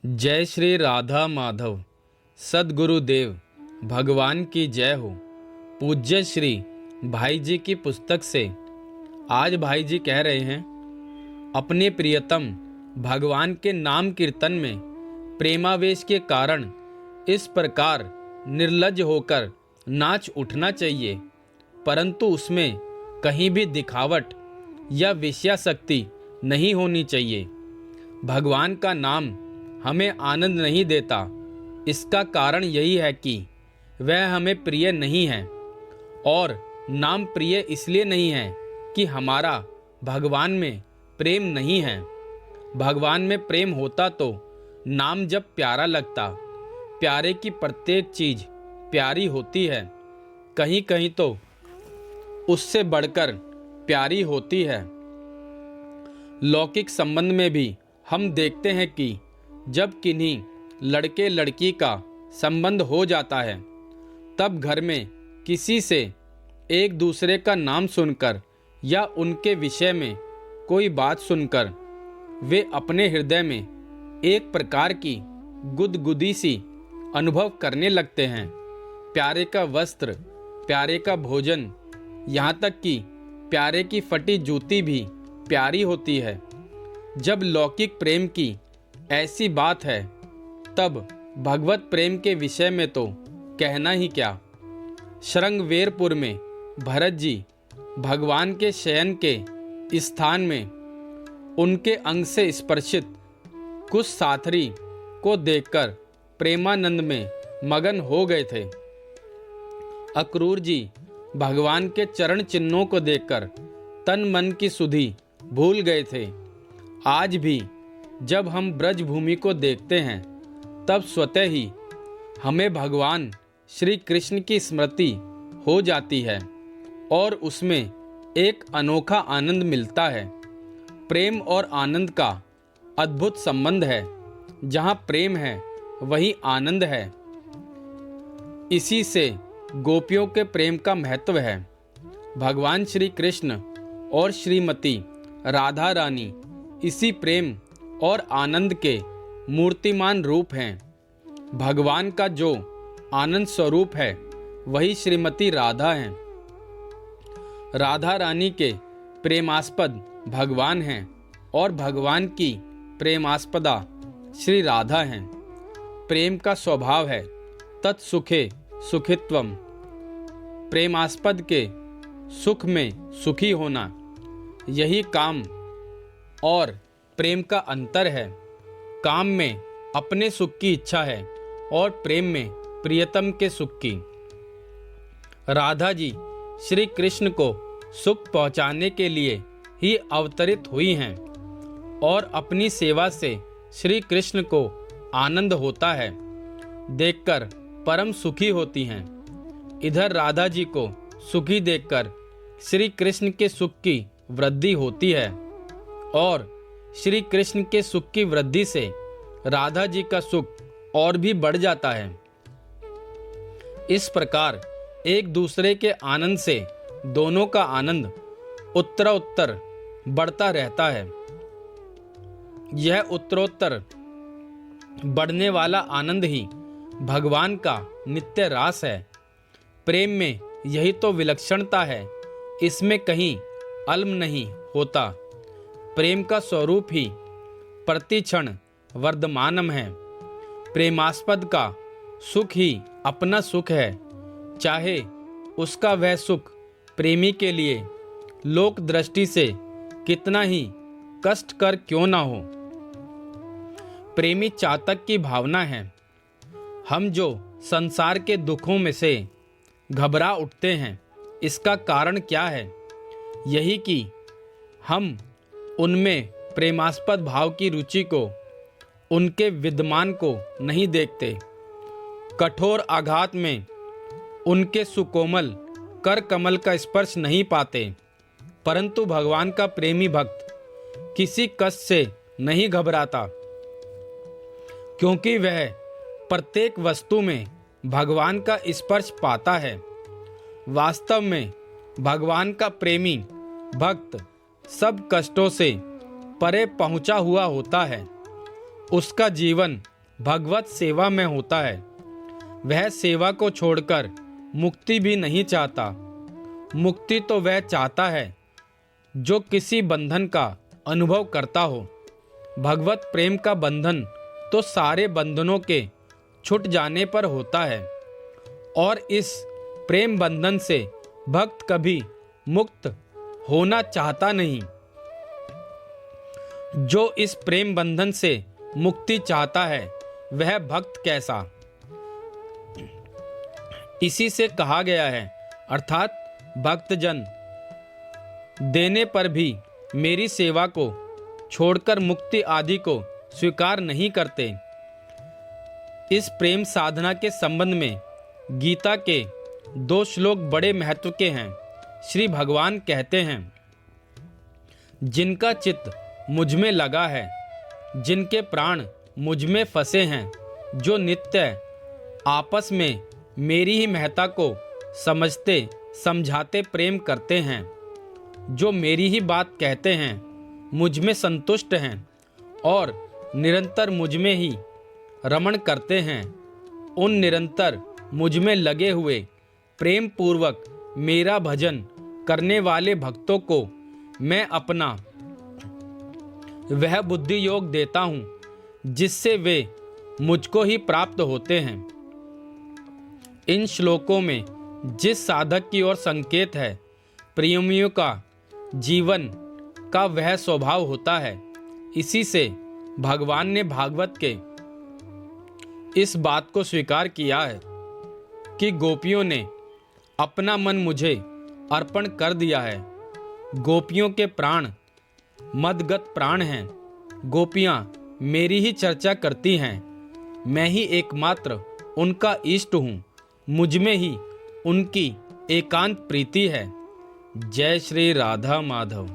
जय श्री राधा माधव सद्गुरुदेव भगवान की जय हो। पूज्य श्री भाई जी की पुस्तक से आज भाई जी कह रहे हैं, अपने प्रियतम भगवान के नाम कीर्तन में प्रेमावेश के कारण इस प्रकार निर्लज्ज होकर नाच उठना चाहिए, परंतु उसमें कहीं भी दिखावट या वेश्याशक्ति नहीं होनी चाहिए। भगवान का नाम हमें आनंद नहीं देता, इसका कारण यही है कि वह हमें प्रिय नहीं है। और नाम प्रिय इसलिए नहीं है कि हमारा भगवान में प्रेम नहीं है। भगवान में प्रेम होता तो नाम जब प्यारा लगता। प्यारे की प्रत्येक चीज प्यारी होती है, कहीं कहीं तो उससे बढ़कर प्यारी होती है। लौकिक संबंध में भी हम देखते हैं कि जब किन्हीं लड़के लड़की का संबंध हो जाता है, तब घर में किसी से एक दूसरे का नाम सुनकर या उनके विषय में कोई बात सुनकर वे अपने हृदय में एक प्रकार की गुदगुदी सी अनुभव करने लगते हैं। प्यारे का वस्त्र, प्यारे का भोजन, यहाँ तक कि प्यारे की फटी जूती भी प्यारी होती है। जब लौकिक प्रेम की ऐसी बात है, तब भगवत प्रेम के विषय में तो कहना ही क्या। श्रृंगवेरपुर में भरत जी भगवान के शयन के स्थान में उनके अंग से स्पर्शित कुछ साथरी को देखकर प्रेमानंद में मगन हो गए थे। अक्रूर जी भगवान के चरण चिन्हों को देखकर तन मन की सुधि भूल गए थे। आज भी जब हम ब्रज भूमि को देखते हैं, तब स्वतः ही हमें भगवान श्री कृष्ण की स्मृति हो जाती है और उसमें एक अनोखा आनंद मिलता है। प्रेम और आनंद का अद्भुत संबंध है। जहाँ प्रेम है वहीं आनंद है। इसी से गोपियों के प्रेम का महत्व है। भगवान श्री कृष्ण और श्रीमती राधा रानी इसी प्रेम और आनंद के मूर्तिमान रूप हैं। भगवान का जो आनंद स्वरूप है वही श्रीमती राधा हैं। राधा रानी के प्रेमास्पद भगवान हैं और भगवान की प्रेमास्पदा श्री राधा हैं। प्रेम का स्वभाव है तत्सुखे सुखित्वम। प्रेमास्पद के सुख में सुखी होना, यही काम और प्रेम का अंतर है। काम में अपने सुख की इच्छा है और प्रेम में प्रियतम के सुख की। राधा जी श्री कृष्ण को सुख पहुंचाने के लिए ही अवतरित हुई हैं और अपनी सेवा से श्री कृष्ण को आनंद होता है देखकर परम सुखी होती हैं। इधर राधा जी को सुखी देखकर श्री कृष्ण के सुख की वृद्धि होती है और श्री कृष्ण के सुख की वृद्धि से राधा जी का सुख और भी बढ़ जाता है। इस प्रकार एक दूसरे के आनंद से दोनों का आनंद उत्तरोत्तर बढ़ता रहता है। यह उत्तरोत्तर बढ़ने वाला आनंद ही भगवान का नित्य रास है। प्रेम में यही तो विलक्षणता है, इसमें कहीं अल्म नहीं होता। प्रेम का स्वरूप ही प्रतिक्षण वर्धमानम है। प्रेमास्पद का सुख ही अपना सुख है, चाहे उसका वह सुख प्रेमी के लिए लोक दृष्टि से कितना ही कष्टकर क्यों ना हो। प्रेमी चातक की भावना है। हम जो संसार के दुखों में से घबरा उठते हैं, इसका कारण क्या है? यही कि हम उनमें प्रेमास्पद भाव की रुचि को, उनके विद्यमान को नहीं देखते। कठोर आघात में उनके सुकोमल कर कमल का स्पर्श नहीं पाते। परंतु भगवान का प्रेमी भक्त किसी कष्ट से नहीं घबराता, क्योंकि वह प्रत्येक वस्तु में भगवान का स्पर्श पाता है। वास्तव में भगवान का प्रेमी भक्त सब कष्टों से परे पहुंचा हुआ होता है। उसका जीवन भगवत सेवा में होता है। वह सेवा को छोड़कर मुक्ति भी नहीं चाहता। मुक्ति तो वह चाहता है जो किसी बंधन का अनुभव करता हो। भगवत प्रेम का बंधन तो सारे बंधनों के छूट जाने पर होता है, और इस प्रेम बंधन से भक्त कभी मुक्त होना चाहता नहीं। जो इस प्रेम बंधन से मुक्ति चाहता है वह भक्त कैसा। इसी से कहा गया है, अर्थात भक्तजन देने पर भी मेरी सेवा को छोड़कर मुक्ति आदि को स्वीकार नहीं करते। इस प्रेम साधना के संबंध में गीता के 2 श्लोक बड़े महत्व के हैं। श्री भगवान कहते हैं, जिनका चित्त मुझ में लगा है, जिनके प्राण मुझ में फंसे हैं, जो नित्य आपस में मेरी ही महत्ता को समझते समझाते प्रेम करते हैं, जो मेरी ही बात कहते हैं, मुझ में संतुष्ट हैं और निरंतर मुझ में ही रमण करते हैं, उन निरंतर मुझ में लगे हुए प्रेम पूर्वक मेरा भजन करने वाले भक्तों को मैं अपना वह बुद्धि योग देता हूँ जिससे वे मुझको ही प्राप्त होते हैं। इन श्लोकों में जिस साधक की ओर संकेत है, प्रेमियों का जीवन का वह स्वभाव होता है। इसी से भगवान ने भागवत के इस बात को स्वीकार किया है कि गोपियों ने अपना मन मुझे अर्पण कर दिया है। गोपियों के प्राण मदगत प्राण हैं। गोपियां मेरी ही चर्चा करती हैं। मैं ही एकमात्र उनका इष्ट हूँ। मुझ में ही उनकी एकांत प्रीति है। जय श्री राधा माधव।